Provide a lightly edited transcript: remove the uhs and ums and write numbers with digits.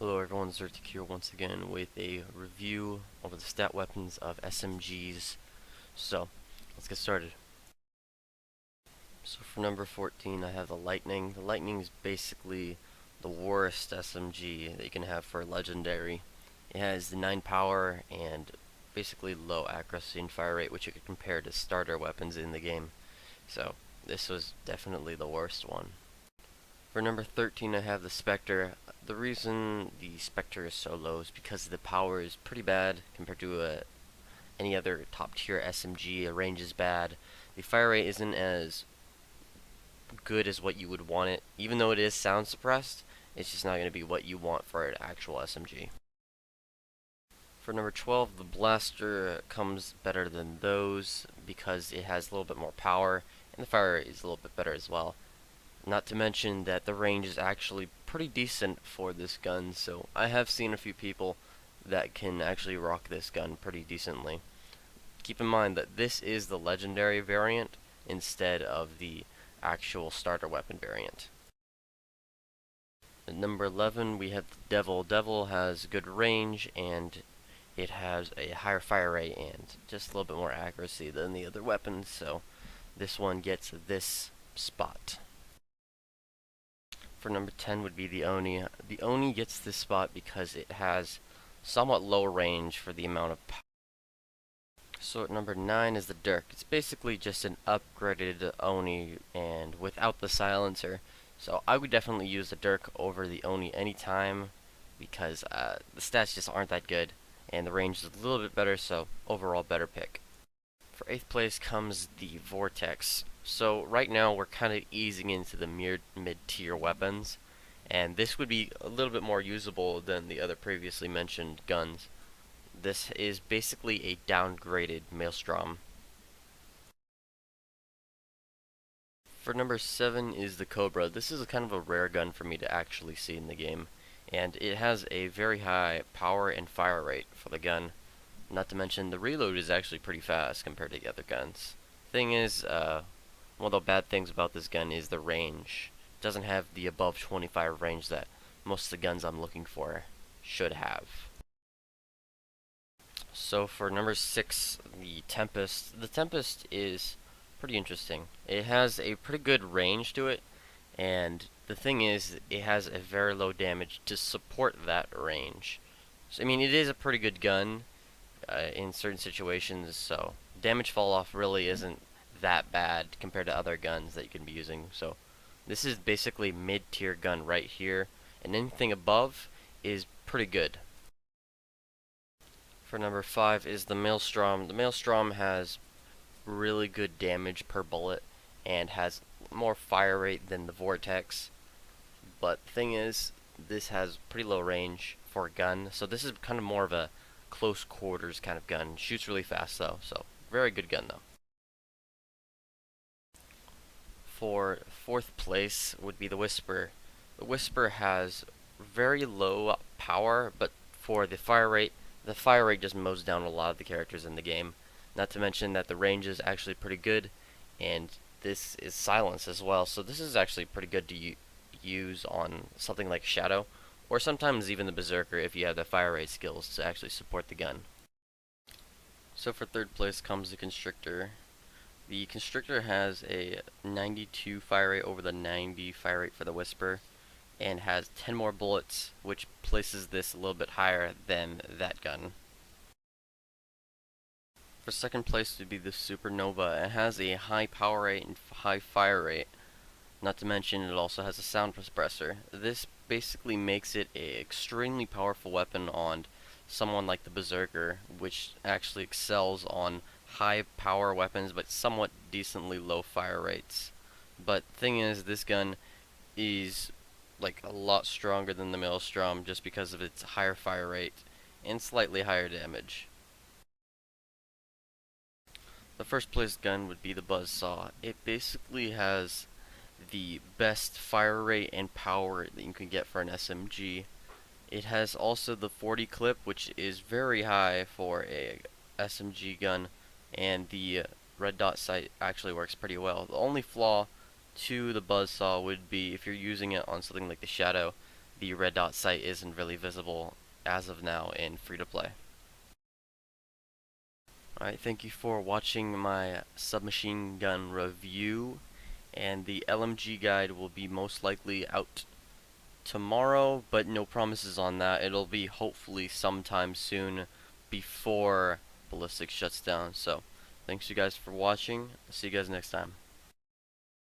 Hello everyone, Dirk here once again with a review over the stat weapons of SMGs. So, let's get started. So for number 14 I have the Lightning. The Lightning is basically the worst SMG that you can have for Legendary. It has the 9 power and basically low accuracy and fire rate, which you could compare to starter weapons in the game. So, this was definitely the worst one. For number 13 I have the Spectre. The reason the Spectre is so low is because the power is pretty bad compared to any other top tier SMG. The range is bad. The fire rate isn't as good as what you would want it. Even though it is sound suppressed, it's just not going to be what you want for an actual SMG. For number 12, the Blaster comes better than those because it has a little bit more power, and the fire rate is a little bit better as well. Not to mention that the range is actually pretty decent for this gun, so I have seen a few people that can actually rock this gun pretty decently. Keep in mind that this is the legendary variant instead of the actual starter weapon variant. At number 11 we have the Devil. Devil has good range and it has a higher fire rate and just a little bit more accuracy than the other weapons, so this one gets this spot. For number 10 would be the Onia. The Oni gets this spot because it has somewhat low range for the amount of power. So at number 9 is the Dirk. It's basically just an upgraded Oni and without the silencer. So I would definitely use the Dirk over the Oni anytime because the stats just aren't that good and the range is a little bit better, so overall better pick. For 8th place comes the Vortex. So right now we're kind of easing into the mid-tier weapons, and this would be a little bit more usable than the other previously mentioned guns. This is basically a downgraded Maelstrom. For number 7 is the Cobra. This is kind of a rare gun for me to actually see in the game, and it has a very high power and fire rate for the gun. Not to mention the reload is actually pretty fast compared to the other guns. Thing is, one of the bad things about this gun is the range. It doesn't have the above 25 range that most of the guns I'm looking for should have. So for number 6, the Tempest. The Tempest is pretty interesting. It has a pretty good range to it, and the thing is, it has a very low damage to support that range. So, I mean, it is a pretty good gun in certain situations, so damage fall off really isn't that bad compared to other guns that you can be using. So this is basically mid-tier gun right here, and anything above is pretty good. For number 5 is the Maelstrom. The Maelstrom has really good damage per bullet and has more fire rate than the Vortex, but the thing is, this has pretty low range for a gun, so this is kind of more of a close quarters kind of gun. Shoots really fast though, so very good gun though. For 4th place would be the Whisper. The Whisper has very low power, but for the fire rate just mows down a lot of the characters in the game. Not to mention that the range is actually pretty good, and this is silence as well, so this is actually pretty good to use on something like Shadow, or sometimes even the Berserker if you have the fire rate skills to actually support the gun. So for 3rd place comes the Constrictor. The Constrictor has a 92 fire rate over the 90 fire rate for the Whisper, and has 10 more bullets, which places this a little bit higher than that gun. For 2nd place would be the Supernova. It has a high power rate and high fire rate. Not to mention it also has a sound suppressor. This basically makes it an extremely powerful weapon on someone like the Berserker, which actually excels on high power weapons but somewhat decently low fire rates. But thing is, this gun is like a lot stronger than the Maelstrom just because of its higher fire rate and slightly higher damage. The 1st place gun would be the Buzzsaw. It basically has the best fire rate and power that you can get for an SMG. It has also the 40 clip, which is very high for a SMG gun, and the red dot sight actually works pretty well. The only flaw to the Buzzsaw would be if you're using it on something like the Shadow, the red dot sight isn't really visible as of now in free-to-play. Alright, thank you for watching my submachine gun review, and the LMG guide will be most likely out tomorrow, but no promises on that. It'll be hopefully sometime soon before Ballistic shuts down. So, thanks you guys for watching. I'll see you guys next time.